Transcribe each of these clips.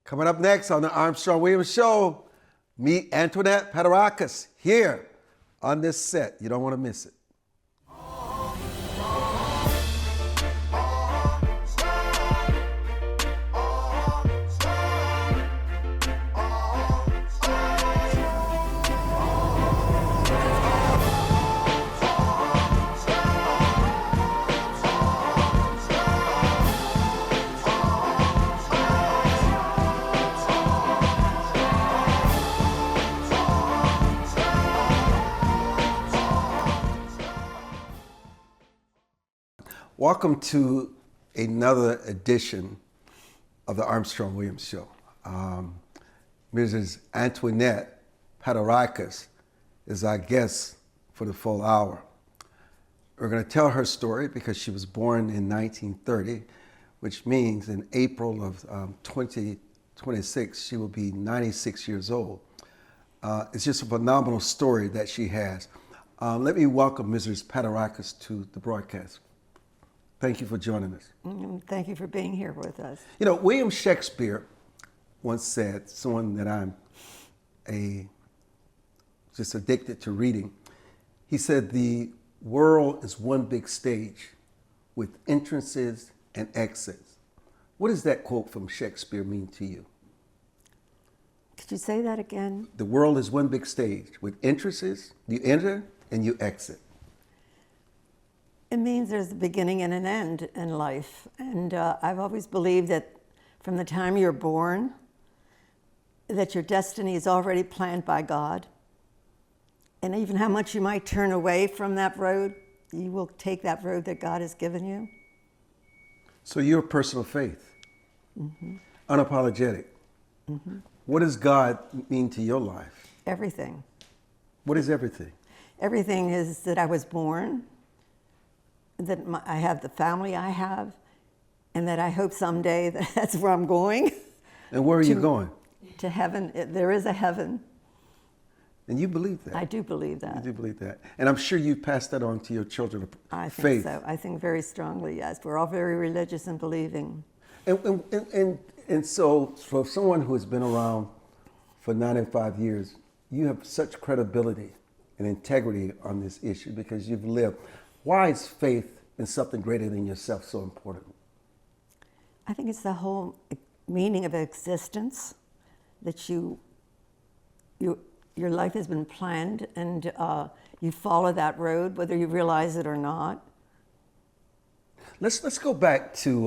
Coming up next on the Armstrong-Williams Show, meet Antoinette Paterakis here on this set. You don't want to miss it. Welcome to another edition of the Armstrong-Williams Show. Mrs. Antoinette Paterakis is our guest for the full hour. We're going to tell her story because she was born in 1930, which means in April of 2026, she will be 96 years old. It's just a phenomenal story that she has. Let me welcome Mrs. Paterakis to the broadcast. Thank you for joining us. Thank you for being here with us. You know, William Shakespeare once said, someone that I'm just addicted to reading, he said, the world is one big stage with entrances and exits. What does that quote from Shakespeare mean to you? Could you say that again? The world is one big stage with entrances, you enter and you exit. It means there's a beginning and an end in life. And I've always believed that from the time you're born, that your destiny is already planned by God. And even how much you might turn away from that road, you will take that road that God has given you. So you're a person of faith, unapologetic. What does God mean to your life? Everything. What is everything? Everything is that I was born, that I have the family I have, and that I hope someday that's where I'm going. And where are you going? To heaven. There is a heaven. And you believe that? I do believe that. You do believe that. And I'm sure you passed that on to your children of I think faith. so. I think very strongly, yes. We're all very religious and believing. And so for someone who has been around for 95 years, you have such credibility and integrity on this issue because you've lived. Why is faith in something greater than yourself so important? I think it's the whole meaning of existence, that your life has been planned and you follow that road, whether you realize it or not. Let's go back to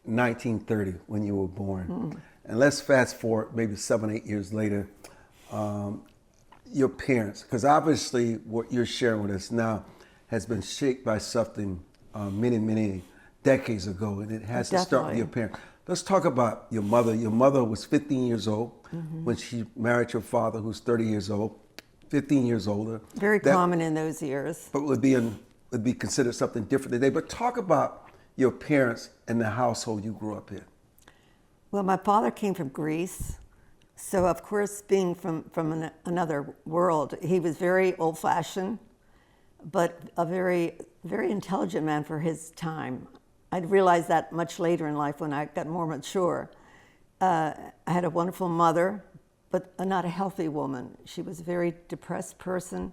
1930 when you were born. And let's fast forward maybe 7, 8 years later. Your parents, because obviously what you're sharing with us now has been shaped by something many, many decades ago, and it has to start with your parents. Let's talk about your mother. Your mother was 15 years old when she married your father, who's 30 years old, 15 years older. Very common in those years. But would be considered something different today. But talk about your parents and the household you grew up in. Well, my father came from Greece. So, of course, being from another world, he was very old-fashioned, but a very, very intelligent man for his time. I'd realized that much later in life when I got more mature. I had a wonderful mother, but not a healthy woman. She was a very depressed person.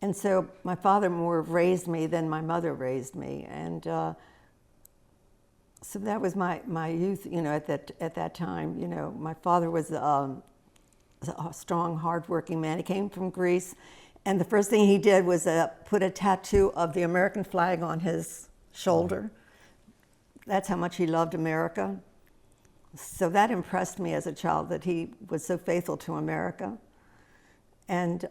And so my father more raised me than my mother raised me. And so that was my youth, you know, at that time. You know, my father was a strong, hardworking man. He came from Greece. And the first thing he did was put a tattoo of the American flag on his shoulder. That's how much he loved America. So that impressed me as a child, that he was so faithful to America. And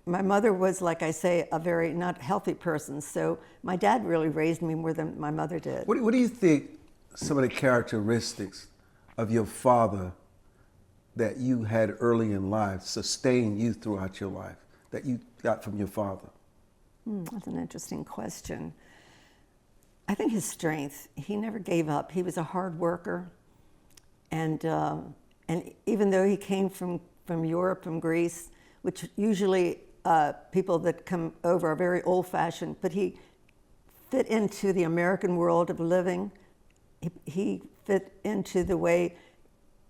my mother was, like I say, a very not healthy person. So my dad really raised me more than my mother did. What do you think some of the characteristics of your father that you had early in life sustained you throughout your life, that you got from your father? That's an interesting question. I think his strength. He never gave up. He was a hard worker. And even though he came from Europe, from Greece, which usually people that come over are very old-fashioned, but he fit into the American world of living. He fit into the way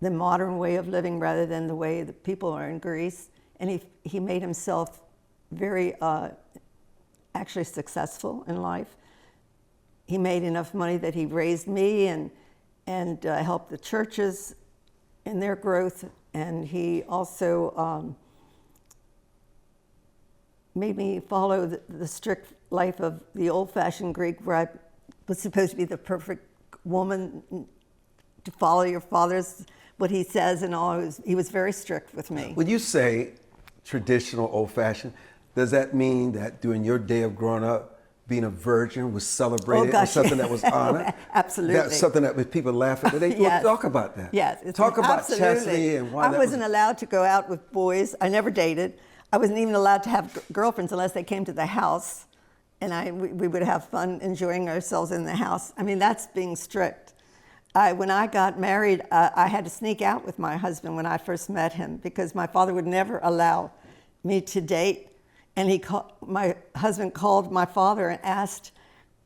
the modern way of living rather than the way that people are in Greece. And he made himself very actually successful in life. He made enough money that he raised me and helped the churches in their growth. And he also made me follow the strict life of the old-fashioned Greek, where I was supposed to be the perfect woman to follow your father's, what he says and all. He was very strict with me. When you say traditional, old-fashioned, does that mean that during your day of growing up, being a virgin was celebrated, or something that was honored? Absolutely. That's something that people laugh at. They Yes. talk about that. Yes. Talk about absolutely. chastity and why I wasn't allowed to go out with boys. I never dated. I wasn't even allowed to have girlfriends unless they came to the house, and we would have fun enjoying ourselves in the house. I mean, that's being strict. When I got married, I had to sneak out with my husband when I first met him, because my father would never allow me to date. And my husband called my father and asked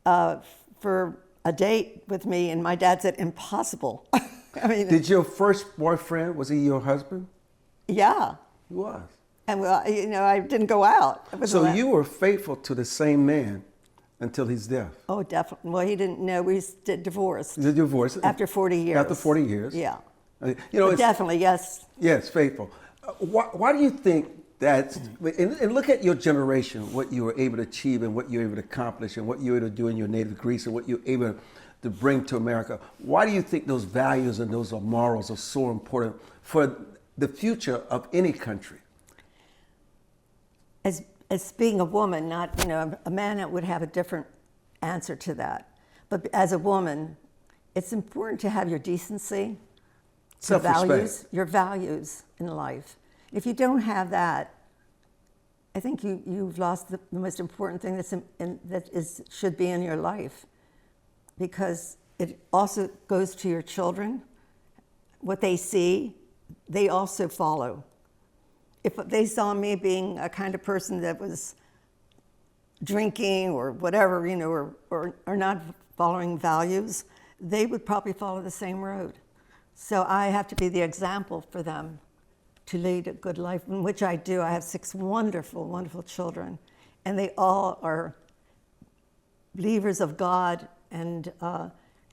for a date with me, and my dad said, impossible. I mean, Did your first boyfriend, was he your husband? Yeah. He was. And well, you know, I didn't go out. So you were faithful to the same man until his death? Oh, definitely. Well, he didn't know. We divorced. The divorce? After 40 years. After 40 years? Yeah. You know, But definitely, yes. Yes, faithful. Why do you think that's, and look at your generation, what you were able to achieve and what you were able to accomplish and what you were able to do in your native Greece and what you were able to bring to America. Why do you think those values and those morals are so important for the future of any country? As being a woman, not, you know, a man would have a different answer to that. But as a woman, it's important to have your decency, Self-respect. your values in life. If you don't have that, I think you've lost the most important thing should be in your life, because it also goes to your children. What they see, they also follow. If they saw me being a kind of person that was drinking or whatever, you know, or not following values, they would probably follow the same road. So I have to be the example for them to lead a good life, in which I do. I have 6 wonderful, wonderful children, and they all are believers of God and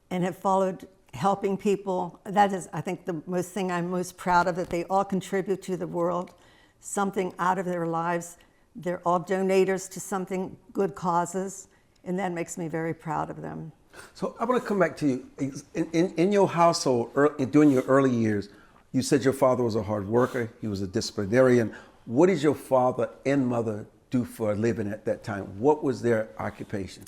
have followed helping people. That is, I think, the thing I'm most proud of, that they all contribute to the world, something out of their lives. They're all donators to something, good causes, and that makes me very proud of them. So I want to come back to you. In your household, during your early years, you said your father was a hard worker, he was a disciplinarian. What did your father and mother do for a living at that time? What was their occupation?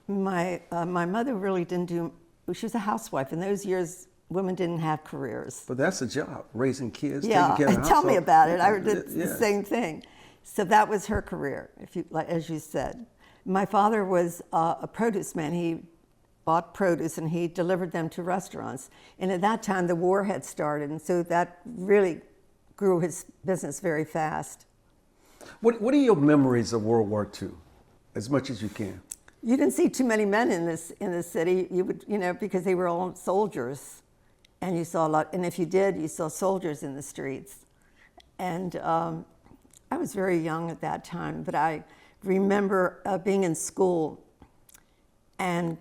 My mother really didn't do, she was a housewife. In those years, women didn't have careers. But that's a job, raising kids, Yeah, taking care of the tell household. me about it. I did Yeah. the same thing. So that was her career, as you said. My father was a produce man. He bought produce and he delivered them to restaurants. And at that time, the war had started, and so that really grew his business very fast. What are your memories of World War II, as much as you can? You didn't see too many men in this city. You would, you know, because they were all soldiers, and you saw a lot. And if you did, you saw soldiers in the streets. And I was very young at that time, but I remember being in school, and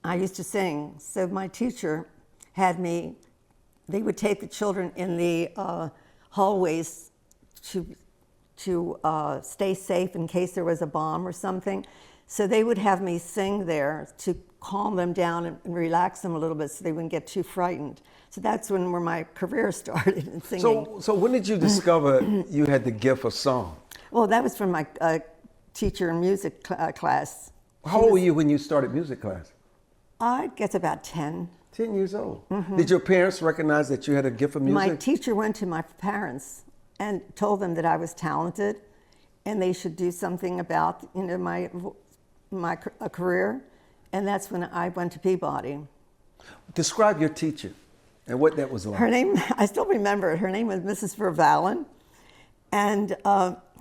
I used to sing. So my teacher had me. They would take the children in the hallways to stay safe in case there was a bomb or something. So they would have me sing there to calm them down and relax them a little bit so they wouldn't get too frightened. So that's where my career started in singing. So when did you discover you had the gift of song? Well, that was from my teacher in music class. How old were you when you started music class? I guess about 10. 10 years old. Did your parents recognize that you had a gift of music? My teacher went to my parents and told them that I was talented and they should do something about, you know, my career. And that's when I went to Peabody. Describe your teacher and what that was like. Her name, I still remember it. Her name was Mrs. Vervallen. And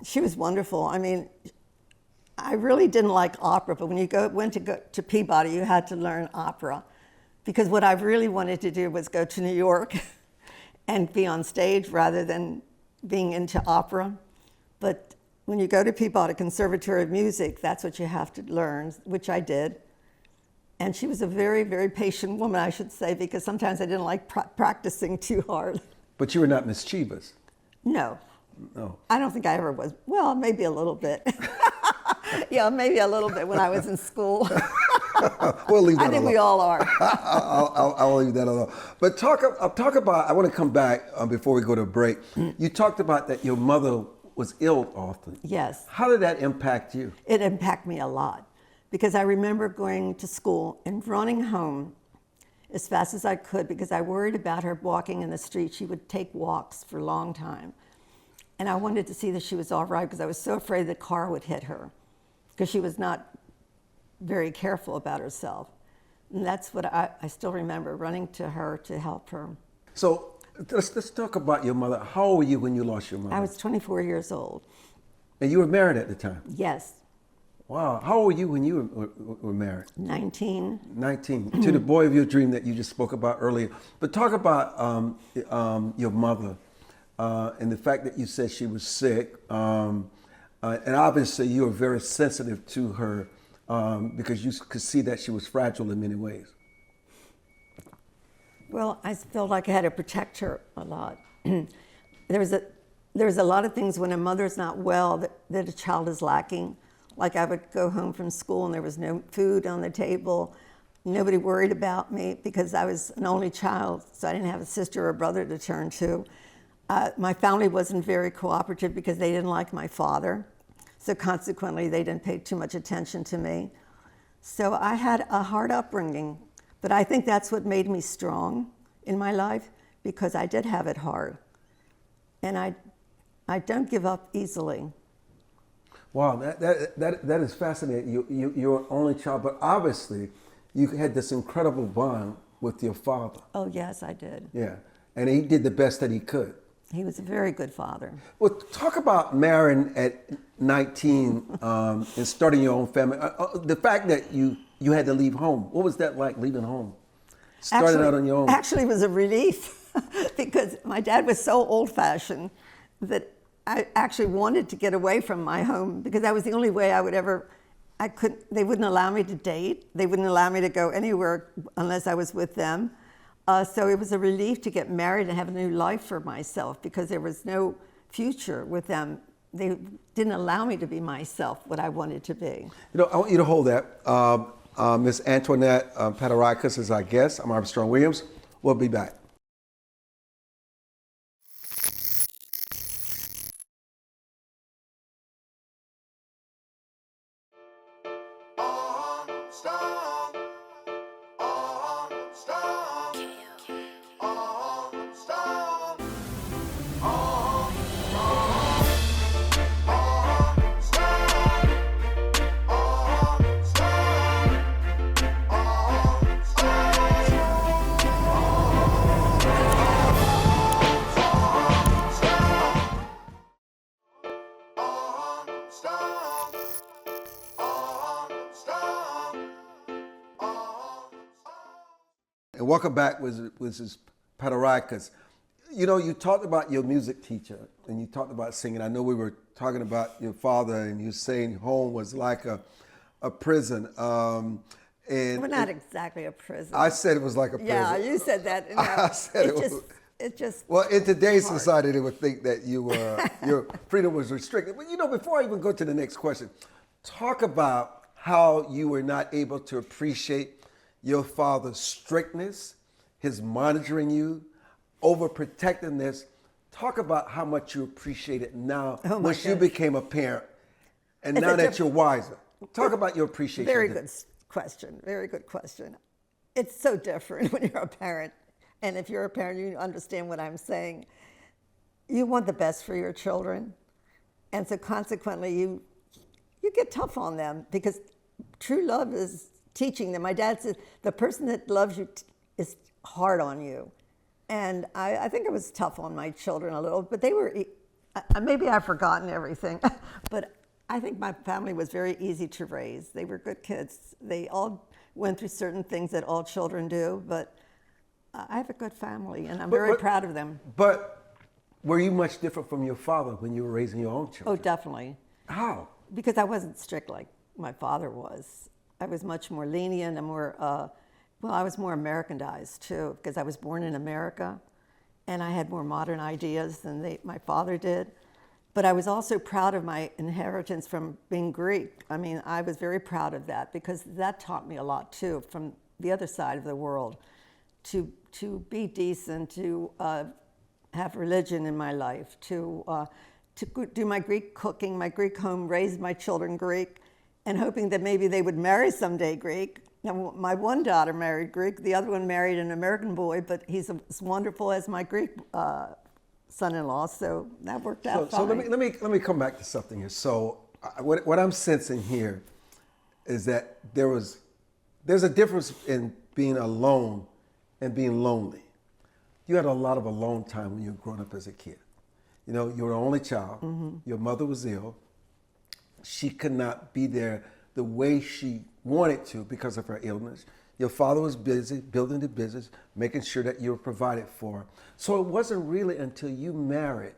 she was wonderful. I mean, I really didn't like opera, but when you went to Peabody, you had to learn opera. Because what I really wanted to do was go to New York and be on stage rather than being into opera. But when you go to people at a conservatory of music, that's what you have to learn, which I did. And she was a very, very patient woman, I should say, because sometimes I didn't like practicing too hard. But you were not mischievous. No. No. I don't think I ever was. Well, maybe a little bit. Yeah, maybe a little bit when I was in school. We'll leave that alone. I think we all are. I'll leave that alone. But talk about, I want to come back before we go to a break. You talked about that your mother was ill often. Yes. How did that impact you? It impacted me a lot because I remember going to school and running home as fast as I could because I worried about her walking in the street. She would take walks for a long time. And I wanted to see that she was all right because I was so afraid the car would hit her because she was not very careful about herself. And that's what I still remember, running to her to help her. So let's talk about your mother. How old were you when you lost your mother? I was 24 years old. And you were married at the time? Yes. Wow. How old were you when you were married? 19. 19. To the boy of your dream that you just spoke about earlier. But talk about your mother and the fact that you said she was sick. And obviously you were very sensitive to her because you could see that she was fragile in many ways. Well, I felt like I had to protect her a lot. There was a lot of things when a mother's not well that a child is lacking. Like I would go home from school and there was no food on the table. Nobody worried about me because I was an only child, so I didn't have a sister or brother to turn to. My family wasn't very cooperative because they didn't like my father. So consequently, they didn't pay too much attention to me. So I had a hard upbringing, but I think that's what made me strong in my life because I did have it hard. And I don't give up easily. Wow, that is fascinating. You're an only child, but obviously you had this incredible bond with your father. Oh, yes, I did. Yeah, and he did the best that he could. He was a very good father. Well, talk about marrying at 19 and starting your own family. The fact that you had to leave home. What was that like, leaving home? Starting out on your own. Actually, it was a relief because my dad was so old-fashioned that I actually wanted to get away from my home because that was the only way they wouldn't allow me to date. They wouldn't allow me to go anywhere unless I was with them. So it was a relief to get married and have a new life for myself because there was no future with them. They didn't allow me to be myself, what I wanted to be. You know, I want you to hold that. Miss Antoinette Paterakis is our guest. I'm Armstrong Williams. We'll be back. And welcome back with Mrs. Paterakis. You know, you talked about your music teacher and you talked about singing. I know we were talking about your father and you saying home was like a prison. Well, not exactly a prison. I said it was like a prison. Yeah, you said that. No, I said it just. Well, in today's society, they would think that your freedom was restricted. But you know, before I even go to the next question, talk about how you were not able to appreciate your father's strictness, his monitoring you, overprotectiveness. Talk about how much you appreciate it now once you became a parent and now that you're wiser. Talk about your appreciation. Very good question. Very good question. It's so different when you're a parent. And if you're a parent, you understand what I'm saying. You want the best for your children. And so consequently, you get tough on them because true love is teaching them. My dad said, the person that loves you is hard on you. And I think I was tough on my children a little, but they were, maybe I've forgotten everything, but I think my family was very easy to raise. They were good kids. They all went through certain things that all children do, but I have a good family, and I'm But- very but- proud of them. But were you much different from your father when you were raising your own Oh, children? definitely. How? Because I wasn't strict like my father was. I was much more lenient and more, well, I was more Americanized too, because I was born in America, and I had more modern ideas than my father did. But I was also proud of my inheritance from being Greek. I mean, I was very proud of that because that taught me a lot too, from the other side of the world, to be decent, to have religion in my life, to do my Greek cooking, my Greek home, raise my children Greek, and hoping that maybe they would marry someday Greek. Now, my one daughter married Greek, the other one married an American boy, but he's as wonderful as my Greek son-in-law, so that worked out So fine. let me come back to something here. So what I'm sensing here is that there's a difference in being alone and being lonely. You had a lot of alone time when you were growing up as a kid. You know, you were the only child. Your mother was ill. She could not be there the way she wanted to because of her illness. Your father was busy building the business, making sure that you were provided for. So it wasn't really until you married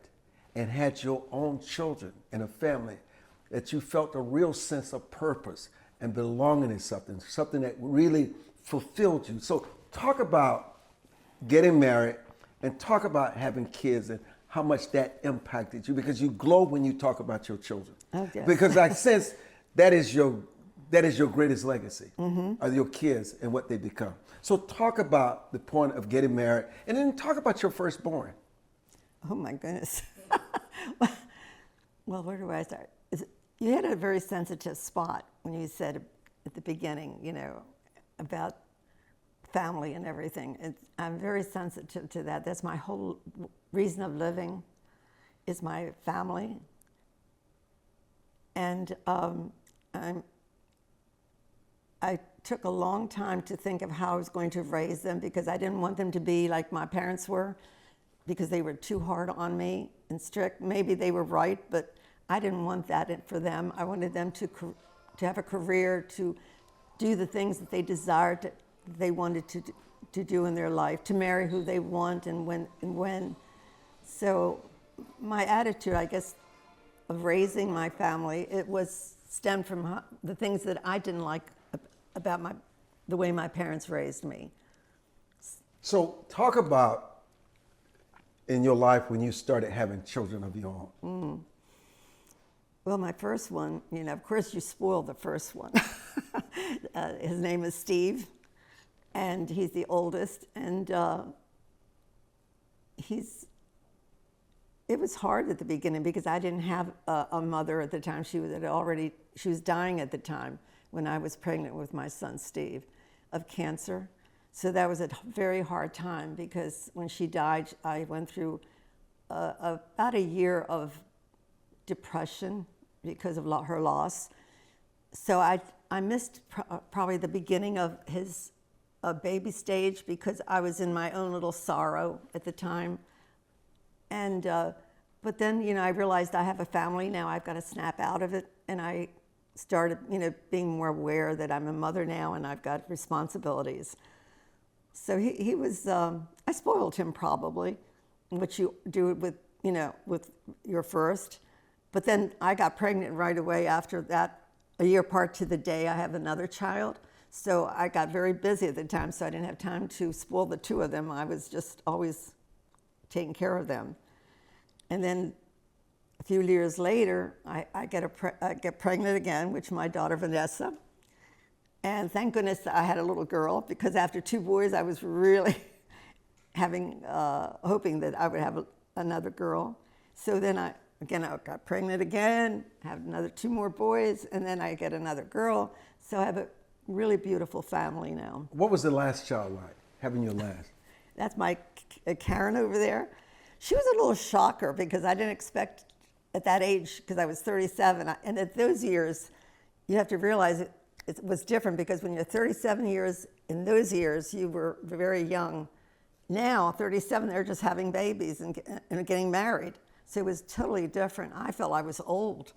and had your own children and a family that you felt a real sense of purpose and belonging in something that really fulfilled you. So talk about getting married and talk about having kids and how much that impacted you, because you glow when you talk about your children. Oh, yes. Because I sense that is your greatest legacy, are your kids and what they become. So talk about the point of getting married, and then talk about your firstborn. Oh my goodness. Well, where do I start? You hit a very sensitive spot when you said at the beginning, you know, about family and everything. I'm very sensitive to that. That's my whole reason of living, is my family. And I took a long time to think of how I was going to raise them, because I didn't want them to be like my parents were, because they were too hard on me and strict. Maybe they were right, but I didn't want that for them. I wanted them to have a career, to do the things that they desired, they wanted to do in their life, to marry who they want and when. So my attitude, I guess, of raising my family, it was stemmed from the things that I didn't like about the way my parents raised me. So talk about in your life when you started having children of your own. Well, my first one, you know, of course you spoil the first one. His name is Steve, and he's the oldest, and it was hard at the beginning because I didn't have a mother at the time. She was dying at the time when I was pregnant with my son Steve of cancer. So that was a very hard time, because when she died, I went through about a year of depression because of her loss. So I missed probably the beginning of his baby stage, because I was in my own little sorrow at the time. And but then, you know, I realized I have a family now. I've got to snap out of it, and I started, you know, being more aware that I'm a mother now and I've got responsibilities. So he was, I spoiled him probably, which you do with, you know, with your first. But then I got pregnant right away after that, a year apart to the day I have another child. So I got very busy at the time, so I didn't have time to spoil the two of them. I was just always taking care of them. And then a few years later, I get pregnant again, which my daughter Vanessa. And thank goodness I had a little girl, because after two boys, I was really hoping that I would have another girl. So then I got pregnant again, have another two more boys, and then I get another girl. So I have a really beautiful family now. What was the last child like, having your last? That's my Karen over there. She was a little shocker, because I didn't expect at that age, because I was 37, and at those years, you have to realize it was different, because when you're 37 years, in those years, you were very young. Now, 37, they're just having babies and getting married. So it was totally different. I felt I was old.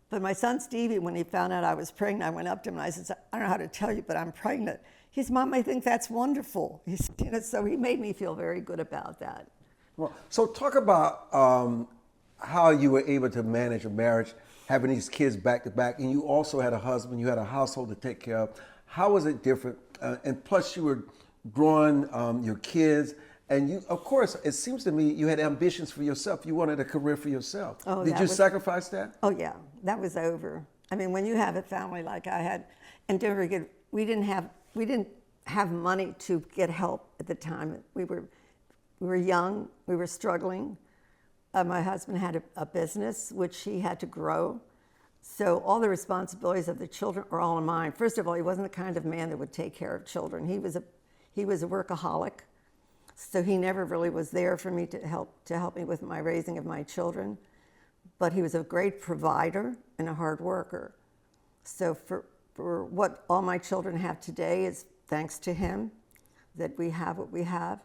But my son Stevie, when he found out I was pregnant, I went up to him and I said, I don't know how to tell you, but I'm pregnant. His mom, I think that's wonderful. So he made me feel very good about that. Well, so talk about how you were able to manage a marriage, having these kids back to back, and you also had a husband, you had a household to take care of. How was it different? And plus, you were growing your kids, and you, of course, it seems to me you had ambitions for yourself. You wanted a career for yourself. Oh, Did you sacrifice that? Oh yeah, that was over. I mean, when you have a family like I had, and don't forget, we didn't have money to get help at the time. We were young. We were struggling. My husband had a business which he had to grow. So all the responsibilities of the children are all on mine. First of all, he wasn't the kind of man that would take care of children. He was a workaholic. So he never really was there for me to help me with my raising of my children. But he was a great provider and a hard worker. So for what all my children have today is thanks to him that we have what we have.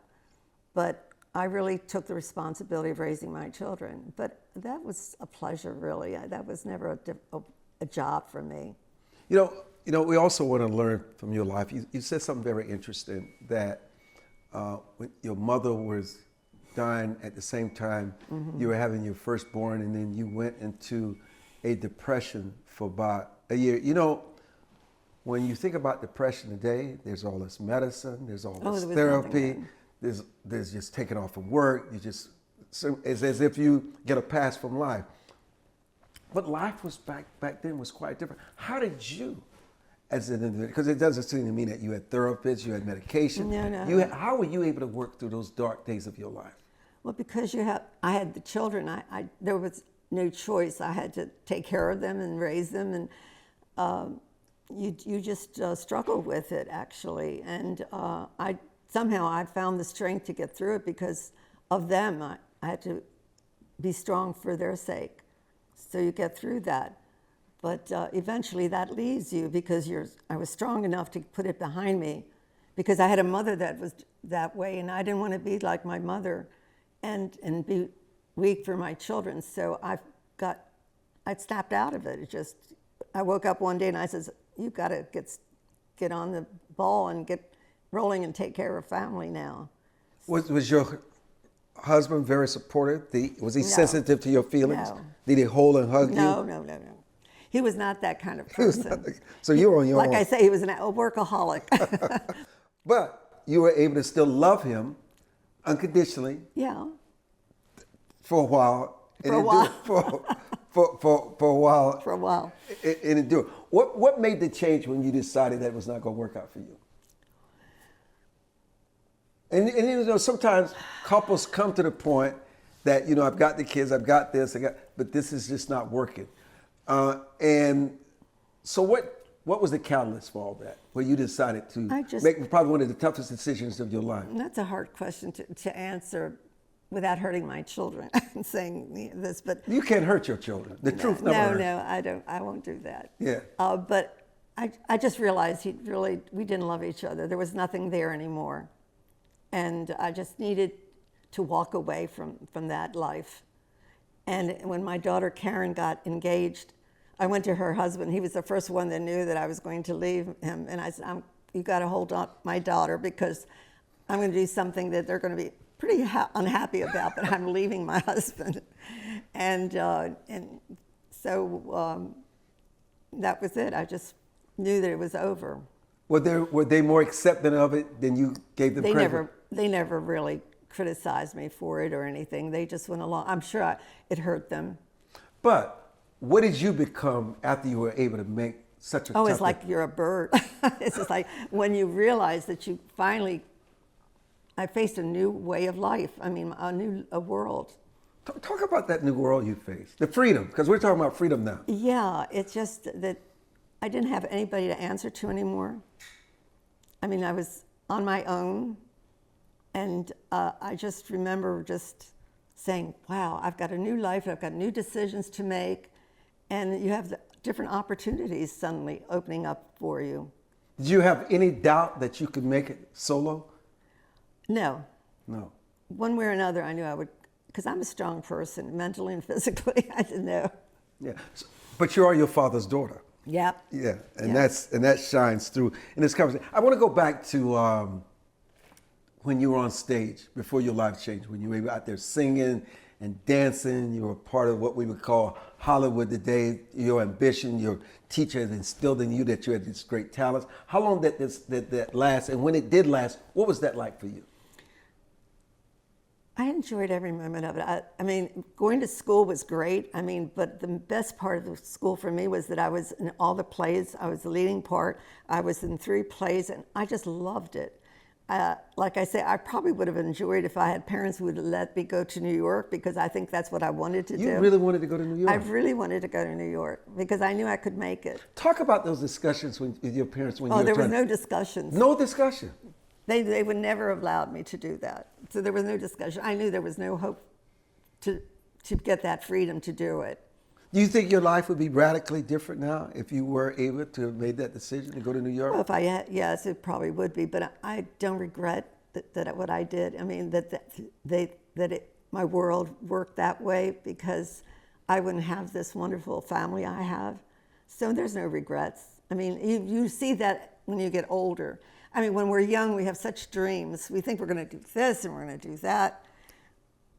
But I really took the responsibility of raising my children. But that was a pleasure, really. That was never a job for me. You know, we also want to learn from your life. You said something very interesting, that when your mother was dying at the same time you were having your firstborn, and then you went into a depression for about a year. You know, when you think about depression today, there's all this medicine, there's all this therapy, there's just taking off from work. It's as if you get a pass from life. But life was back then was quite different. How did you, as an individual, because it doesn't seem to me that you had therapists, you had medication. No. How were you able to work through those dark days of your life? Well, because I had the children, there was no choice. I had to take care of them and raise them, and you just struggle with it, actually. And somehow I found the strength to get through it because of them. I had to be strong for their sake. So you get through that. But eventually that leaves you because I was strong enough to put it behind me, because I had a mother that was that way, and I didn't want to be like my mother and be weak for my children. So I snapped out of it. I woke up one day and I said, "You got to get on the ball and get rolling and take care of family now." Was your husband very supportive? Was he No. sensitive to your feelings? No. Did he hold and hug you? No. He was not that kind of person. So you were on your own. Like I say, he was a workaholic. But you were able to still love him unconditionally. Yeah. For a while. For a while. For a while. For a while. And endure. What made the change when you decided that it was not going to work out for you? And you know, sometimes couples come to the point that, you know, I've got the kids, I've got this, but this is just not working. And so what was the catalyst for all that, where you decided to make probably one of the toughest decisions of your life? That's a hard question to answer without hurting my children and saying this, but you can't hurt your children. The truth never hurts. No, I don't. I won't do that. Yeah. But I just realized we didn't love each other. There was nothing there anymore, and I just needed to walk away from that life. And when my daughter Karen got engaged, I went to her husband. He was the first one that knew that I was going to leave him. And I said, you got to hold on my daughter, because I'm going to do something that they're going to be pretty unhappy about, but I'm leaving my husband. And so that was it. I just knew that it was over. Were they more accepting of it than you gave them credit? They never really criticized me for it or anything. They just went along. I'm sure it hurt them. But what did you become after you were able to make such a Oh, it's like you're a bird. It's just like when you realize that you finally, I faced a new way of life. I mean, a world. Talk about that new world you faced. The freedom, because we're talking about freedom now. Yeah, it's just that I didn't have anybody to answer to anymore. I mean, I was on my own. And I just remember just saying, wow, I've got a new life, I've got new decisions to make, and you have the different opportunities suddenly opening up for you. Did you have any doubt that you could make it solo? No. No. One way or another, I knew I would, because I'm a strong person, mentally and physically. I didn't know. Yeah, but you are your father's daughter. Yep. Yeah, and Yeah. that shines through in this conversation. I want to go back to when you were on stage before your life changed, when you were out there singing and dancing. You were part of what we would call Hollywood today. Your ambition, your teacher had instilled in you that you had these great talents. How long did that last? And when it did last, what was that like for you? I enjoyed every moment of it. I mean, going to school was great. I mean, but the best part of the school for me was that I was in all the plays. I was the leading part. I was in 3 plays, and I just loved it. Like I say, I probably would have enjoyed if I had parents who would let me go to New York, because I think that's what I wanted to do. You really wanted to go to New York? I really wanted to go to New York because I knew I could make it. Talk about those discussions with your parents when you were there was trying. no discussions. No discussion. They would never have allowed me to do that. So there was no discussion. I knew there was no hope to get that freedom to do it. Do you think your life would be radically different now if you were able to have made that decision to go to New York? Well, if I had, yes, it probably would be. But I don't regret that what I did. I mean, my world worked that way, because I wouldn't have this wonderful family I have. So there's no regrets. I mean, you see that when you get older. I mean, when we're young, we have such dreams. We think we're going to do this and we're going to do that.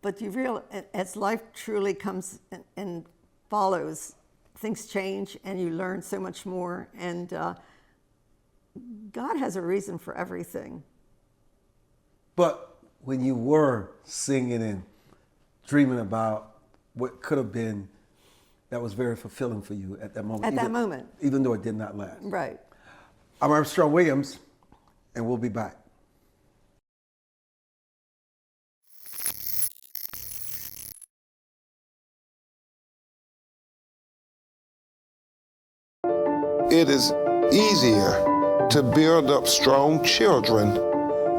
But you realize, as life truly comes and follows, things change and you learn so much more. And God has a reason for everything. But when you were singing and dreaming about what could have been, that was very fulfilling for you at that moment. At that moment. Even though it did not last. Right. I'm Armstrong Williams, and we'll be back. It is easier to build up strong children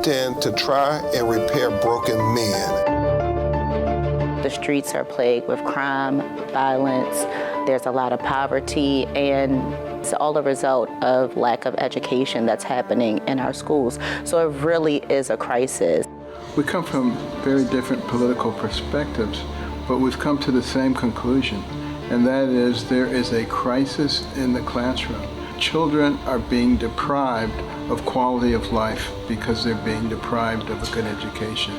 than to try and repair broken men. The streets are plagued with crime, violence. There's a lot of poverty, and it's all a result of lack of education that's happening in our schools. So it really is a crisis. We come from very different political perspectives, but we've come to the same conclusion, and that is there is a crisis in the classroom. Children are being deprived of quality of life because they're being deprived of a good education.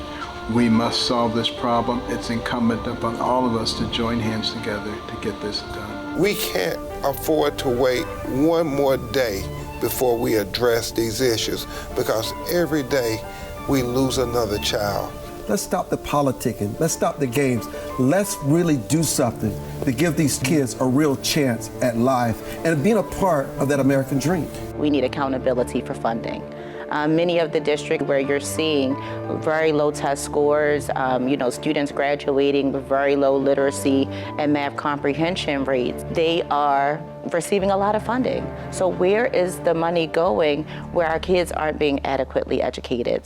We must solve this problem. It's incumbent upon all of us to join hands together to get this done. We can't afford to wait one more day before we address these issues, because every day we lose another child. Let's stop the politicking. Let's stop the games. Let's really do something to give these kids a real chance at life and being a part of that American dream. We need accountability for funding. Many of the districts where you're seeing very low test scores, students graduating with very low literacy and math comprehension rates, they are receiving a lot of funding. So where is the money going where our kids aren't being adequately educated?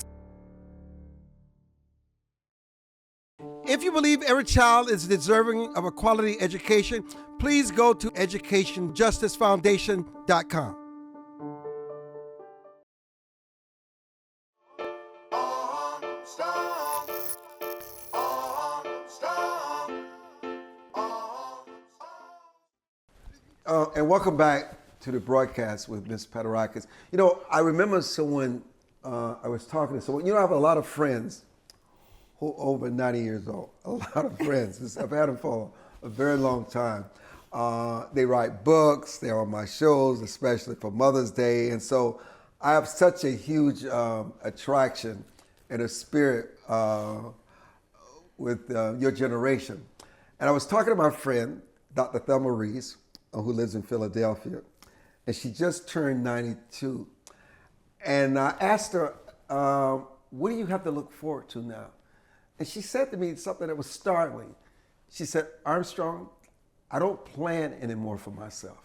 If you believe every child is deserving of a quality education, please go to educationjusticefoundation.com. And welcome back to the broadcast with Ms. Paterakis. You know, I remember someone, I was talking to someone, I have a lot of friends who are over 90 years old, a lot of friends. I've had them for a very long time. They write books, they're on my shows, especially for Mother's Day. And so I have such a huge attraction and a spirit with your generation. And I was talking to my friend, Dr. Thelma Reese, who lives in Philadelphia, and she just turned 92. And I asked her, what do you have to look forward to now? And she said to me something that was startling. She said, Armstrong, I don't plan anymore for myself.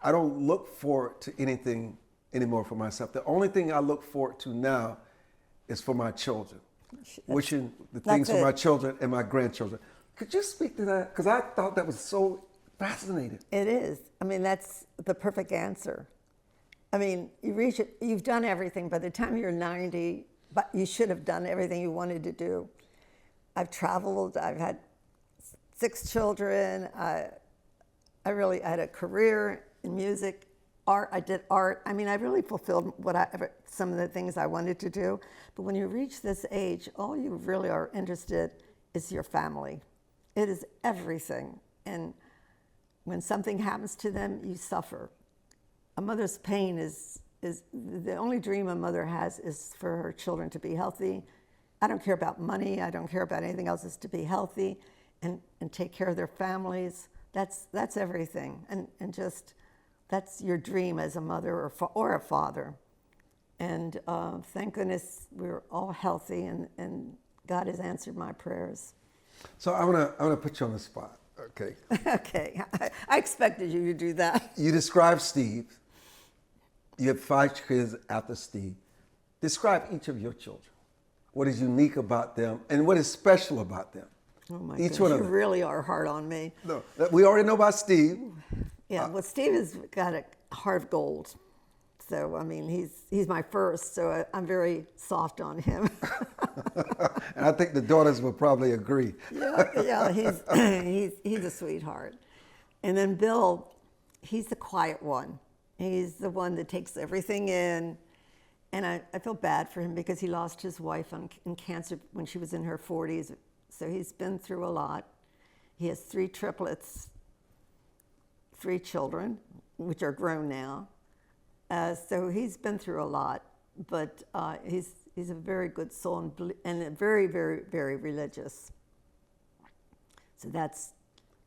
I don't look forward to anything anymore for myself. The only thing I look forward to now is for my children, wishing the things for my children and my grandchildren. Could you speak to that? Because I thought that was so fascinating. It is. I mean, that's the perfect answer. I mean, you've done everything. By the time you're 90, but you should have done everything you wanted to do. I've traveled, I've had 6 children, I had a career in music, art. I did art. I mean, I really fulfilled some of the things I wanted to do. But when you reach this age, all you really are interested is your family. It is everything. And when something happens to them, you suffer. A mother's pain is the only dream a mother has is for her children to be healthy. I don't care about money. I don't care about anything else. Is to be healthy and take care of their families. That's everything. And just that's your dream as a mother or a father. And thank goodness we're all healthy, and God has answered my prayers. So I wanna put you on the spot, okay? Okay, I expected you to do that. You described Steve. You have 5 kids after Steve. Describe each of your children. What is unique about them, and what is special about them? Oh my Each goodness, one of you them. really are hard on me. No, we already know about Steve. Yeah, well, Steve has got a heart of gold. So, I mean, he's my first, so I'm very soft on him. And I think the daughters will probably agree. Yeah, he's a sweetheart. And then Bill, he's the quiet one. He's the one that takes everything in. And I feel bad for him because he lost his wife in cancer when she was in her 40s. So he's been through a lot. He has 3 triplets, 3 children, which are grown now. So he's been through a lot, but he's a very good soul and very, very, very religious. So that's.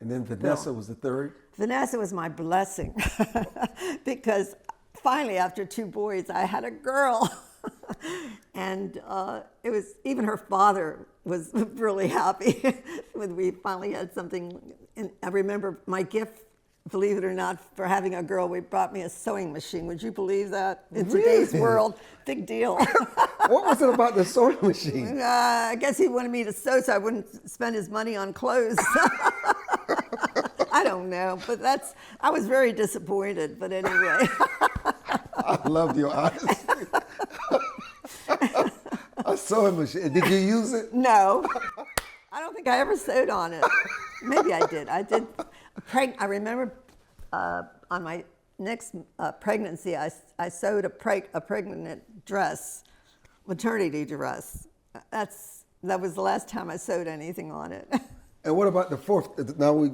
And then Vanessa was the third. Vanessa was my blessing because finally, after 2 boys, I had a girl. And it was, even her father was really happy when we finally had something. And I remember my gift, believe it or not, for having a girl, we brought me a sewing machine. Would you believe that? In today's world, big deal. What was it about the sewing machine? I guess he wanted me to sew so I wouldn't spend his money on clothes. I don't know, but I was very disappointed, but anyway. I love your honesty. A sewing machine. Did you use it? No. I don't think I ever sewed on it. Maybe I did. I remember on my next pregnancy, I sewed a pregnant dress, maternity dress. That was the last time I sewed anything on it. And what about the 4th? Now we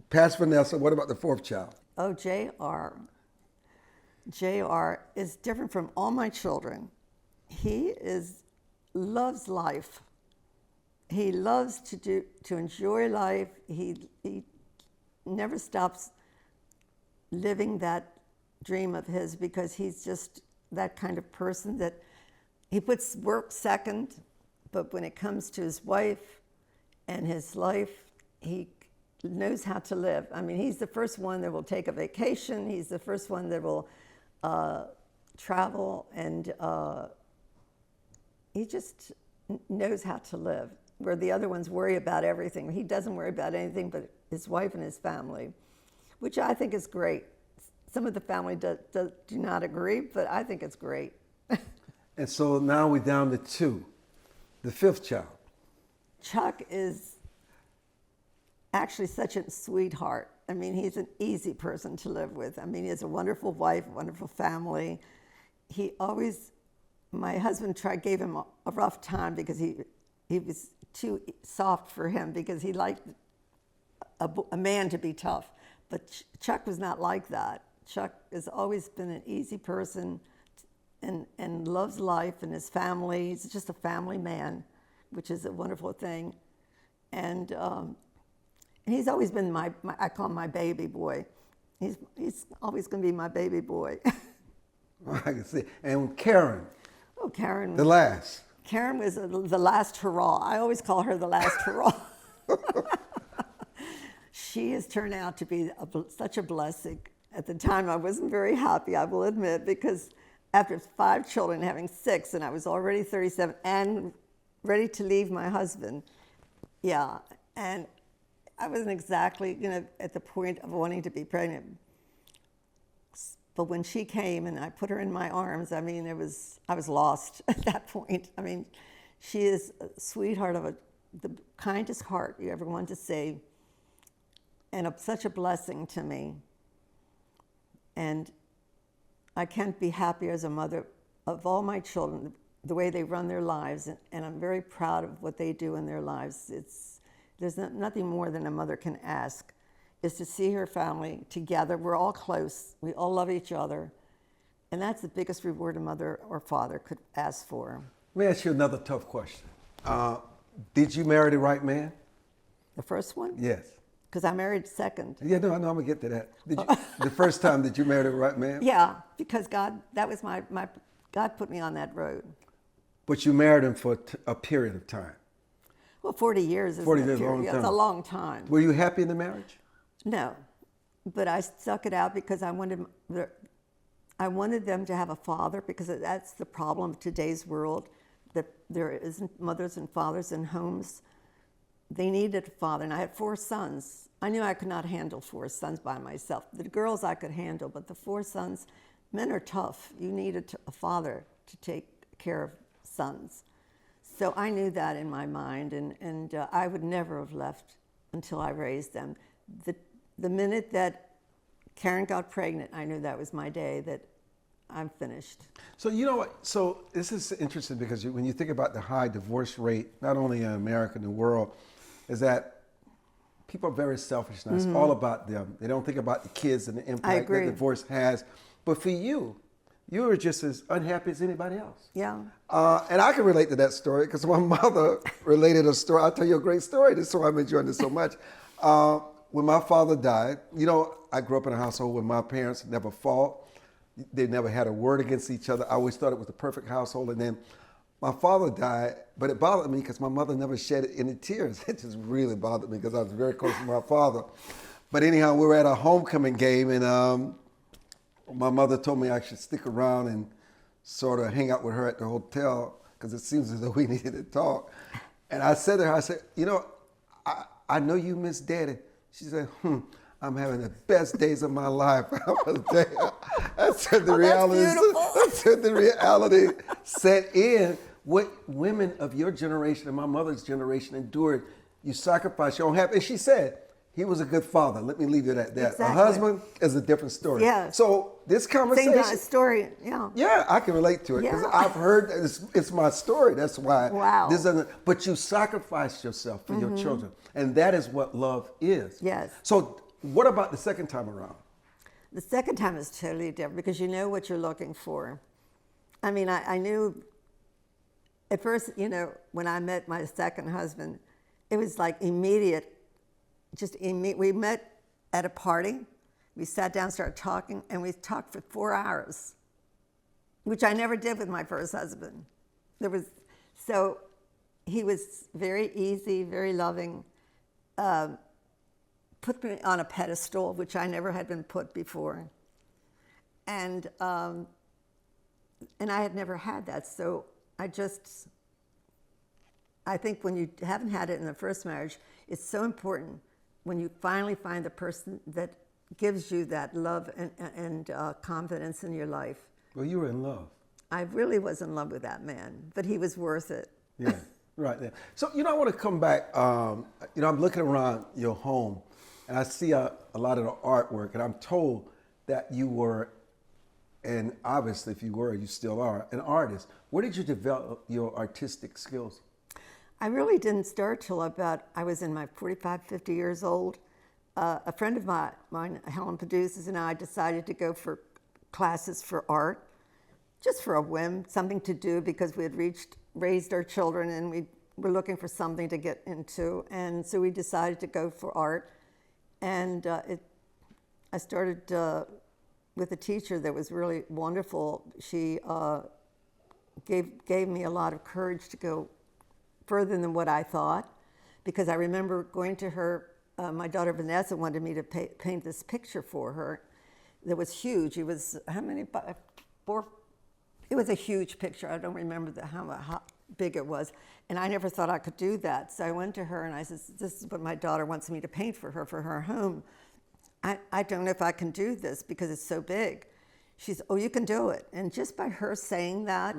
passed Vanessa. What about the 4th child? Oh, JR. JR is different from all my children. He loves life. He loves to enjoy life. He never stops living that dream of his because he's just that kind of person that he puts work second, but when it comes to his wife and his life, he knows how to live. I mean, he's the first one that will take a vacation. He's the first one that will travel, and he just knows how to live, where the other ones worry about everything. He doesn't worry about anything but his wife and his family, which I think is great. Some of the family do not agree, but I think it's great. And so now we're down to 2. The 5th child. Chuck is actually such a sweetheart. I mean, he's an easy person to live with. I mean, he has a wonderful wife, a wonderful family. My husband gave him a rough time because he was too soft for him because he liked a man to be tough. But Chuck was not like that. Chuck has always been an easy person and loves life and his family. He's just a family man, which is a wonderful thing. And he's always been I call him my baby boy. He's always going to be my baby boy. I can see. And Karen. Oh, Karen. The last. Karen was the last hurrah. I always call her the last hurrah. She has turned out to be such a blessing. At the time, I wasn't very happy, I will admit, because after 5 children, having 6, and I was already 37 and ready to leave my husband. Yeah, and I wasn't exactly, at the point of wanting to be pregnant. But when she came and I put her in my arms, I mean, I was lost at that point. I mean, she is a sweetheart of the kindest heart you ever want to see, and such a blessing to me. And I can't be happier as a mother of all my children, the way they run their lives, and I'm very proud of what they do in their lives. There's nothing more than a mother can ask, is to see her family together. We're all close. We all love each other. And that's the biggest reward a mother or father could ask for. Let me ask you another tough question. Did you marry the right man? The first one? Yes. Because I married second. Yeah, no, I know, I'm gonna get to that. Did you, the first time, did you marry the right man? Yeah, because God, that was God put me on that road. But you married him for a period of time. Well, 40 years is 40 a years, period. long Yeah, time. it's a long time. Were you happy in the marriage? No, but I stuck it out because I wanted them to have a father, because that's the problem of today's world, that there isn't mothers and fathers in homes. They needed a father, and I had 4 sons. I knew I could not handle 4 sons by myself. The girls I could handle, but the 4 sons, men are tough. You needed a father to take care of sons. So I knew that in my mind, and I would never have left until I raised them. The minute that Karen got pregnant, I knew that was my day, that I'm finished. So you know what? So this is interesting because when you think about the high divorce rate, not only in America, in the world, is that people are very selfish now. It's all about them. They don't think about the kids and the impact that divorce has. But for you, you were just as unhappy as anybody else. Yeah. And I can relate to that story because my mother related a story. I'll tell you a great story. This is why I'm enjoying this so much. When my father died, you know, I grew up in a household where my parents never fought. They never had a word against each other. I always thought it was the perfect household. And then my father died, but it bothered me because my mother never shed any tears. It just really bothered me because I was very close to my father. But anyhow, we were at a homecoming game, and my mother told me I should stick around and sort of hang out with her at the hotel because it seems as though we needed to talk. And I said to her, I said, you know, I know you miss Daddy. She said, I'm having the best days of my life. That's when the reality. That's when the reality set in. What women of your generation and my mother's generation endured, you sacrificed your own happiness. And she said, he was a good father. Let me leave it at that. Exactly. A husband is a different story. Yeah. So this conversation. Same kind of story, yeah. Yeah, I can relate to it because Yeah. I've heard it's my story. That's why. Wow. This doesn't. But you sacrificed yourself for your children, and that is what love is. Yes. So what about the second time around? The second time is totally different because you know what you're looking for. I mean, I knew at first, you know, when I met my second husband, it was like immediate. We met at a party. We sat down, started talking, and we talked for 4 hours, which I never did with my first husband. So he was very easy, very loving, put me on a pedestal, which I never had been put before. And I had never had that, so I think when you haven't had it in the first marriage, it's so important when you finally find the person that gives you that love and confidence in your life. Well, you were in love. I really was in love with that man, but he was worth it. Yeah, right there. So, you know, I want to come back. You know, I'm looking around your home, and I see a lot of the artwork, and I'm told that you were, and obviously if you were, you still are, an artist. Where did you develop your artistic skills? I really didn't start till I was in my 45, 50 years old. A friend of mine, Helen Produces, and I decided to go for classes for art, just for a whim, something to do because we had raised our children and we were looking for something to get into. And so we decided to go for art. And I started with a teacher that was really wonderful. She gave me a lot of courage to go further than what I thought, because I remember going to her, my daughter Vanessa wanted me to paint this picture for her that was huge. It was, it was a huge picture. I don't remember how big it was, and I never thought I could do that. So I went to her and I said, this is what my daughter wants me to paint for her home. I don't know if I can do this because it's so big. She said, oh, you can do it. And just by her saying that,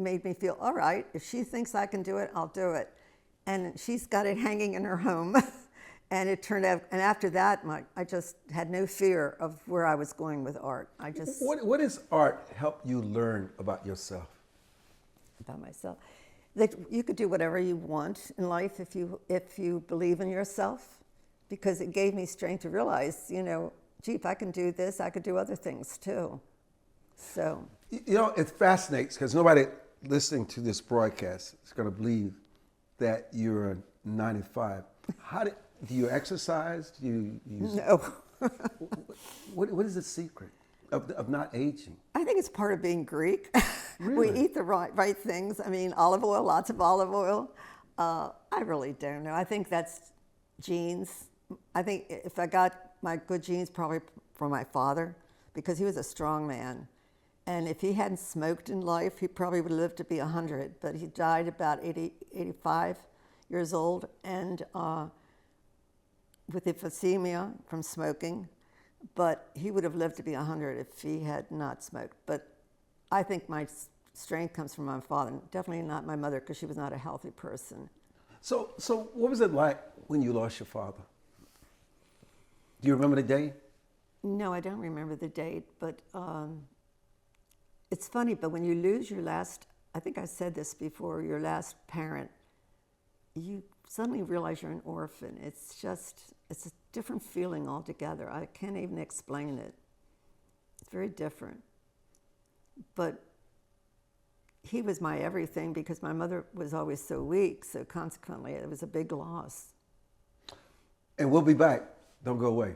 made me feel, all right, if she thinks I can do it, I'll do it. And she's got it hanging in her home. And it turned out, and after that, I just had no fear of where I was going with art. I just, What does art help you learn about yourself? about myself, that you could do whatever you want in life if you believe in yourself, because it gave me strength to realize, you know, gee, if I can do this, I could do other things too. So. You know, it fascinates because nobody listening to this broadcast is going to believe that you're 95. Do you exercise? Do you use? No. What is the secret of not aging? I think it's part of being Greek. Really? We eat the right things. I mean, olive oil, lots of olive oil. I really don't know. I think that's genes. I think if I got my good genes, probably from my father, because he was a strong man. And if he hadn't smoked in life, he probably would have lived to be 100. But he died about 85 years old, and with emphysema from smoking. But he would have lived to be 100 if he had not smoked. But I think my strength comes from my father, definitely not my mother, because she was not a healthy person. So what was it like when you lost your father? Do you remember the day? No, I don't remember the date, but it's funny, but when you lose your last, I think I said this before, your last parent, you suddenly realize you're an orphan. It's a different feeling altogether. I can't even explain it. It's very different. But he was my everything because my mother was always so weak, so consequently it was a big loss. And we'll be back. Don't go away.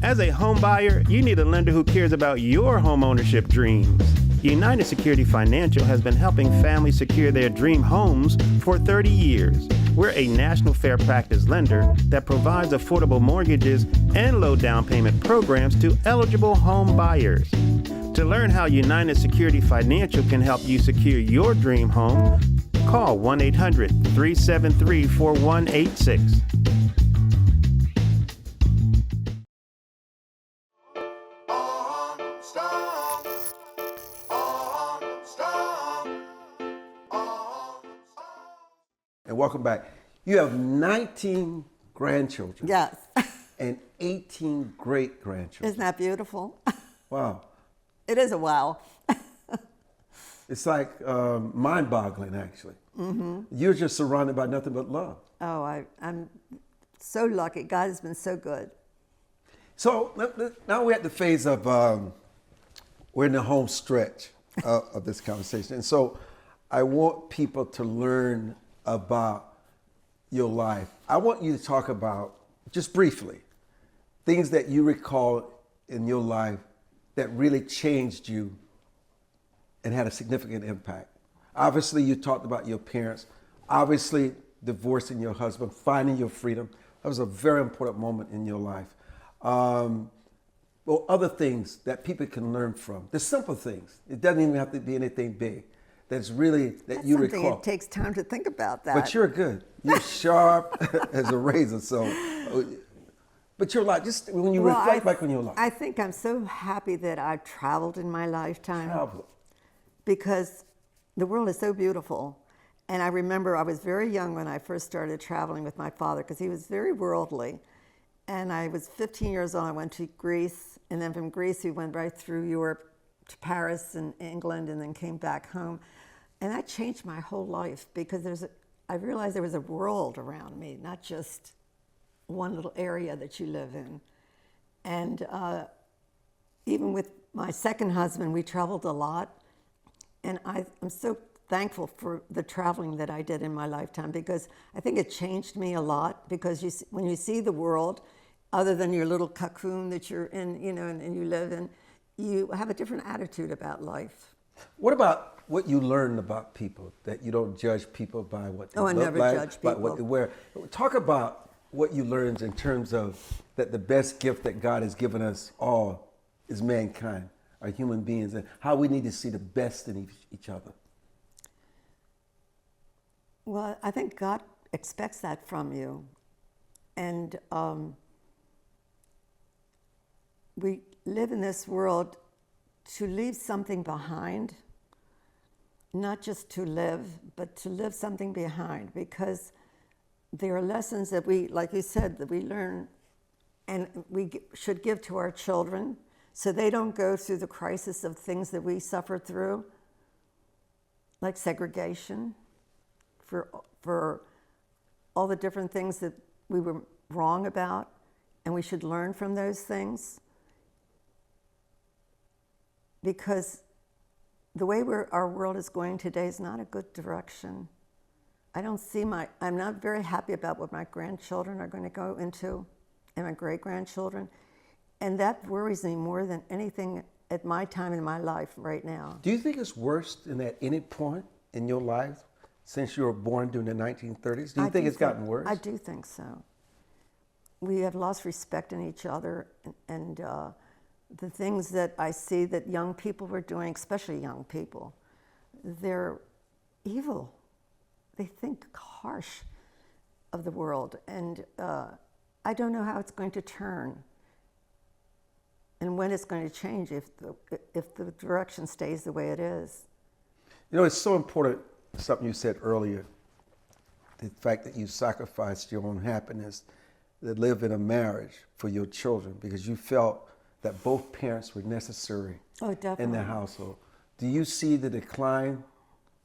As a home buyer, you need a lender who cares about your home ownership dreams. United Security Financial has been helping families secure their dream homes for 30 years. We're a national fair practice lender that provides affordable mortgages and low down payment programs to eligible home buyers. To learn how United Security Financial can help you secure your dream home, call 1-800-373-4186. And welcome back. You have 19 grandchildren. Yes. And 18 great-grandchildren. Isn't that beautiful? Wow. It is a wow. It's like mind-boggling, actually. Mm-hmm. You're just surrounded by nothing but love. Oh, I'm so lucky. God has been so good. So now we're at the phase of, we're in the home stretch of this conversation. And so I want people to learn about your life. I want you to talk about, just briefly, things that you recall in your life that really changed you and had a significant impact. Obviously, you talked about your parents. Obviously, divorcing your husband, finding your freedom. That was a very important moment in your life. Well, other things that people can learn from. The simple things. It doesn't even have to be anything big. That's really, that you Something recall. it takes time to think about that. But you're good. You're sharp as a razor. So, but your life, just when you reflect back on your life. I think I'm so happy that I've traveled in my lifetime. Travel. Because the world is so beautiful. And I remember I was very young when I first started traveling with my father because he was very worldly. And I was 15 years old. I went to Greece. And then from Greece, we went right through Europe to Paris and England and then came back home. And that changed my whole life because I realized there was a world around me, not just one little area that you live in. And even with my second husband, we traveled a lot. And I'm so thankful for the traveling that I did in my lifetime because I think it changed me a lot because when you see the world, other than your little cocoon that you're in, you know, and you live in, you have a different attitude about life. What about what you learned about people, that you don't judge people by what they look never like, judge by what people. they wear? Talk about what you learned in terms of that the best gift that God has given us all is mankind, are human beings, and how we need to see the best in each other. Well, I think God expects that from you. And we live in this world to leave something behind, not just to live, but to live something behind, because there are lessons that we, like you said, that we learn and should give to our children so they don't go through the crisis of things that we suffered through, like segregation, for all the different things that we were wrong about, and we should learn from those things. Because the way our world is going today is not a good direction. I'm not very happy about what my grandchildren are going to go into, and my great-grandchildren, and that worries me more than anything at my time in my life right now. Do you think it's worse than at any point in your life since you were born during the 1930s? Do you think it's gotten worse? I do think so. We have lost respect in each other, and the things that I see that young people were doing, especially young people, they're evil. They think harsh of the world, and I don't know how it's going to turn and when it's going to change if the direction stays the way it is. You know, it's so important, something you said earlier, the fact that you sacrificed your own happiness to live in a marriage for your children because you felt that both parents were necessary in the household. Do you see the decline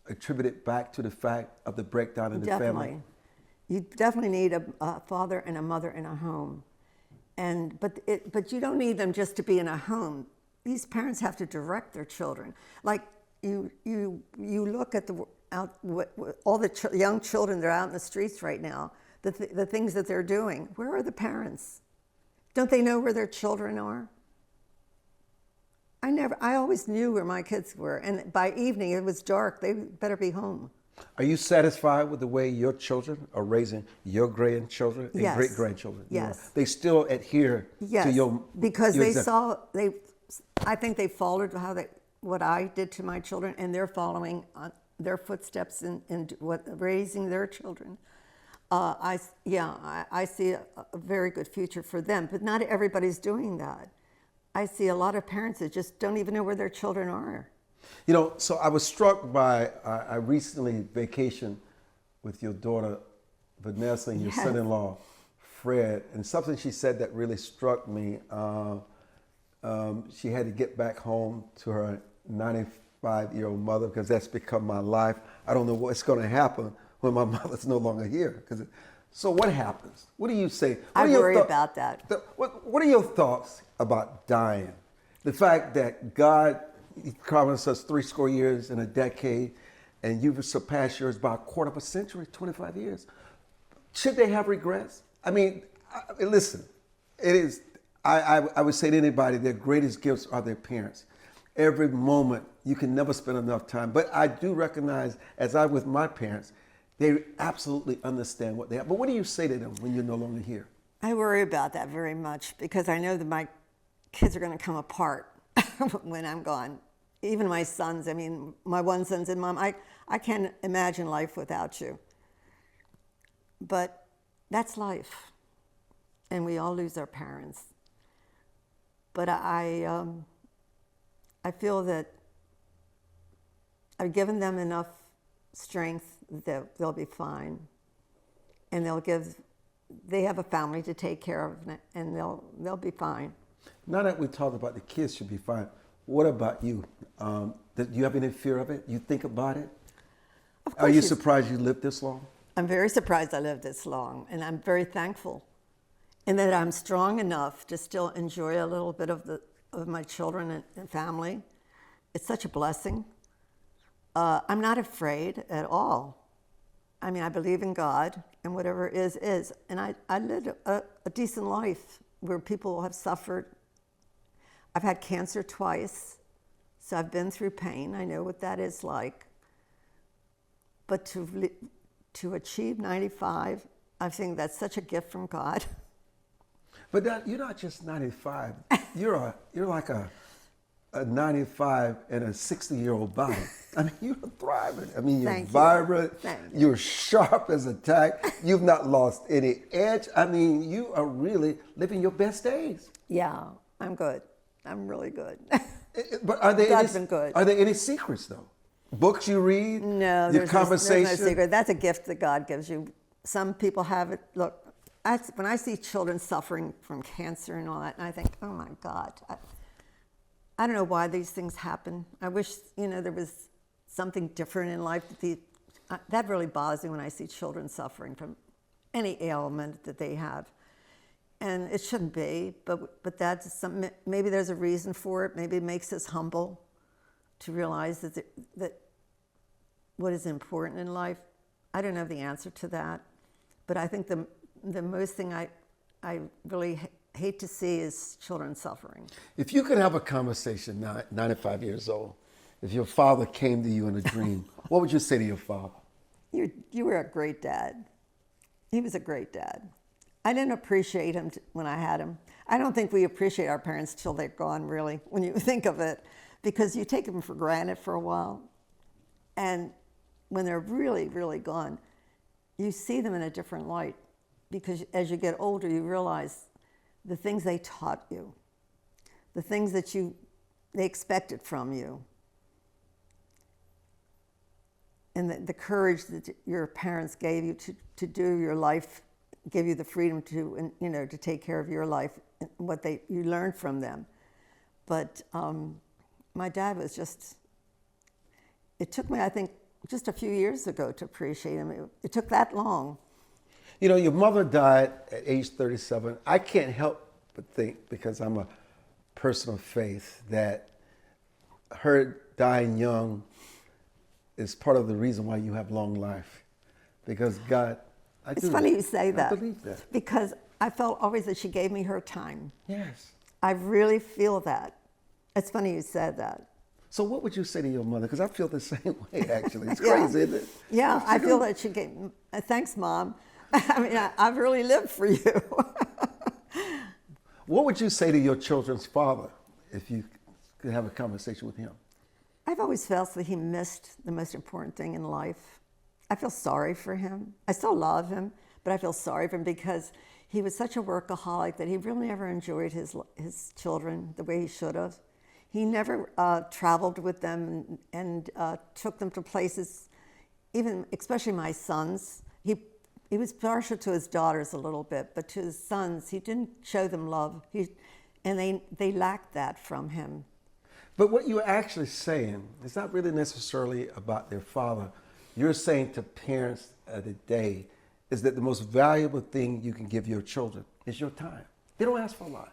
attributed back to the fact of the breakdown in the family? You definitely need a father and a mother in a home, but you don't need them just to be in a home. These parents have to direct their children. Like you look at all the young children that are out in the streets right now. The things that they're doing. Where are the parents? Don't they know where their children are? I always knew where my kids were, and by evening it was dark. They better be home. Are you satisfied with the way your children are raising your grandchildren and great-grandchildren? Yes. They still adhere to your... Because I think they followed what I did to my children, and they're following their footsteps in raising their children. I see a very good future for them, but not everybody's doing that. I see a lot of parents that just don't even know where their children are. You know, so I was struck by, I recently vacationed with your daughter, Vanessa, and your son-in-law, Fred, and something she said that really struck me. She had to get back home to her 95-year-old mother because that's become my life. I don't know what's going to happen when my mother's no longer here. So what happens? What do you say? I worry about that. What are your thoughts about dying? The fact that God promised us 70 years in a decade, and you've surpassed yours by a quarter of a century, 25 years. Should they have regrets? I mean, listen, it is, I would say to anybody, their greatest gifts are their parents. Every moment, you can never spend enough time. But I do recognize, as I with my parents, they absolutely understand what they have. But what do you say to them when you're no longer here? I worry about that very much because I know that my kids are going to come apart when I'm gone. Even my sons, I mean, my one son said, Mom, I can't imagine life without you. But that's life. And we all lose our parents. But I feel that I've given them enough strength that they'll be fine. And they have a family to take care of, and they'll be fine. Now that we talked about the kids should be fine, what about you? Do you have any fear of it? You think about it? Of course. Are you surprised you lived this long? I'm very surprised I lived this long, and I'm very thankful. And that I'm strong enough to still enjoy a little bit of my children and family. It's such a blessing. I'm not afraid at all. I mean, I believe in God, and whatever is. And I lived a decent life where people have suffered. I've had cancer twice, so I've been through pain. I know what that is like. But to achieve 95, I think that's such a gift from God. But you're not just 95. You're like a 95 and a 60-year-old body. I mean, you're thriving. I mean, you're vibrant. You're sharp as a tack. You've not lost any edge. I mean, you are really living your best days. Yeah, I'm good. I'm really good. But are there God's any, been good. Are there any secrets though? Books you read? No, Your there's conversation? no secret. That's a gift that God gives you. Some people have it. Look, when I see children suffering from cancer and all that, and I think, oh my God, I don't know why these things happen. I wish, there was something different in life. That really bothers me when I see children suffering from any ailment that they have. And it shouldn't be, but that's something, maybe there's a reason for it. Maybe it makes us humble to realize that what is important in life. I don't know the answer to that, but I think the most thing I really hate to see is children suffering. If you could have a conversation now at 95 years old, if your father came to you in a dream, what would you say to your father? You were a great dad. He was a great dad. I didn't appreciate him when I had him. I don't think we appreciate our parents till they're gone, really, when you think of it, because you take them for granted for a while. And when they're really, really gone, you see them in a different light, because as you get older, you realize the things they taught you, the things that they expected from you, and the courage that your parents gave you to do your life, give you the freedom to take care of your life, what you learned from them. But my dad was it took me, I think, just a few years ago to appreciate him. It took that long. Your mother died at age 37. I can't help but think, because I'm a person of faith, that her dying young is part of the reason why you have long life. Because God, It's funny you say that. I believe that. Because I felt always that she gave me her time. Yes. I really feel that. It's funny you said that. So what would you say to your mother? Because I feel the same way, actually. It's Yeah. crazy, isn't it? Yeah, I feel that she gave, thanks, Mom. I mean, I've really lived for you. What would you say to your children's father if you could have a conversation with him? I've always felt that he missed the most important thing in life. I feel sorry for him. I still love him, but I feel sorry for him because he was such a workaholic that he really never enjoyed his children the way he should have. He never traveled with them and took them to places, even especially my sons. He was partial to his daughters a little bit, but to his sons, he didn't show them love. And they lacked that from him. But what you're actually saying is not really necessarily about their father. You're saying to parents of the day is that the most valuable thing you can give your children is your time. They don't ask for a lot.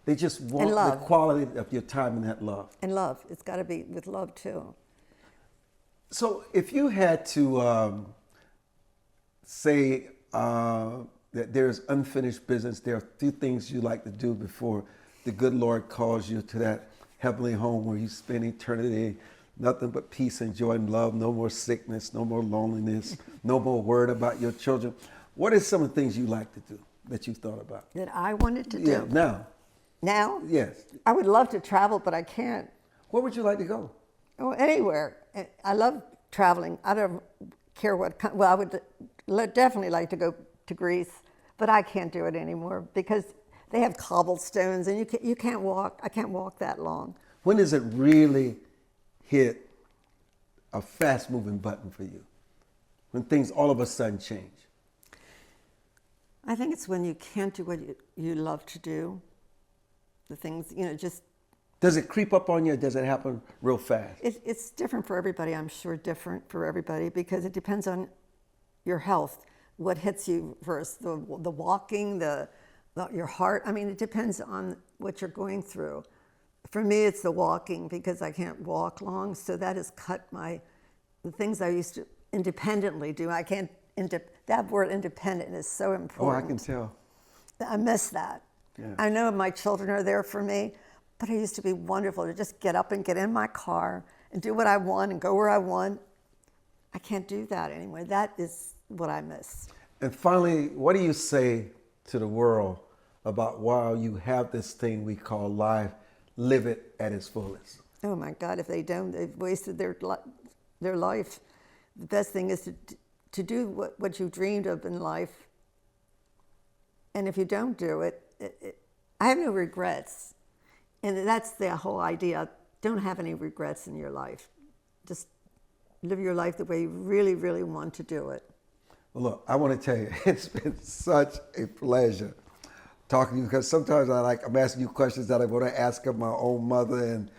They just want the quality of your time and that love. And love. It's got to be with love, too. So if you had to say that there's unfinished business, there are a few things you like to do before the good Lord calls you to that heavenly home where you spend eternity, nothing but peace and joy and love, no more sickness, no more loneliness, no more word about your children. What are some of the things you like to do that you've thought about? That I wanted to do? Yeah, now. Now? Yes. I would love to travel, but I can't. Where would you like to go? Oh, anywhere. I love traveling. I don't care what kind. Well, I would definitely like to go to Greece, but I can't do it anymore because they have cobblestones and you can't walk. I can't walk that long. When does it really hit a fast-moving button for you? When things all of a sudden change? I think it's when you can't do what you love to do. The things, just... Does it creep up on you or does it happen real fast? It's different for everybody, I'm sure, different for everybody because it depends on your health. What hits you first, the walking, your heart. I mean, it depends on what you're going through. For me, it's the walking because I can't walk long, so that has cut the things I used to independently do. I can't, that word independent is so important. Oh, I can tell. I miss that. Yeah. I know my children are there for me, but it used to be wonderful to just get up and get in my car and do what I want and go where I want. I can't do that anymore. That is what I miss. And finally, what do you say to the world about while you have this thing we call life, live it at its fullest? Oh my God, if they don't, they've wasted their life. The best thing is to do what you dreamed of in life. And if you don't do it, I have no regrets. And that's the whole idea. don't have any regrets in your life. Just live your life the way you really, really want to do it. Well, look, I want to tell you, it's been such a pleasure talking to you, because sometimes I'm asking you questions that I want to ask of my own mother, and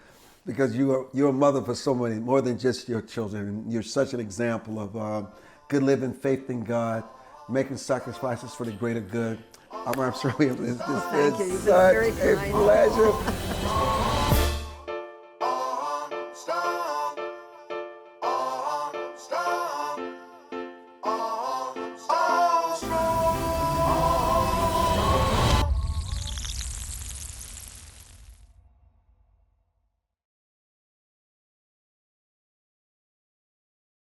because you're a mother for so many, more than just your children. And you're such an example of good living, faith in God, making sacrifices for the greater good. I'm sorry, it's Thank you. been You've been such very a kind. pleasure.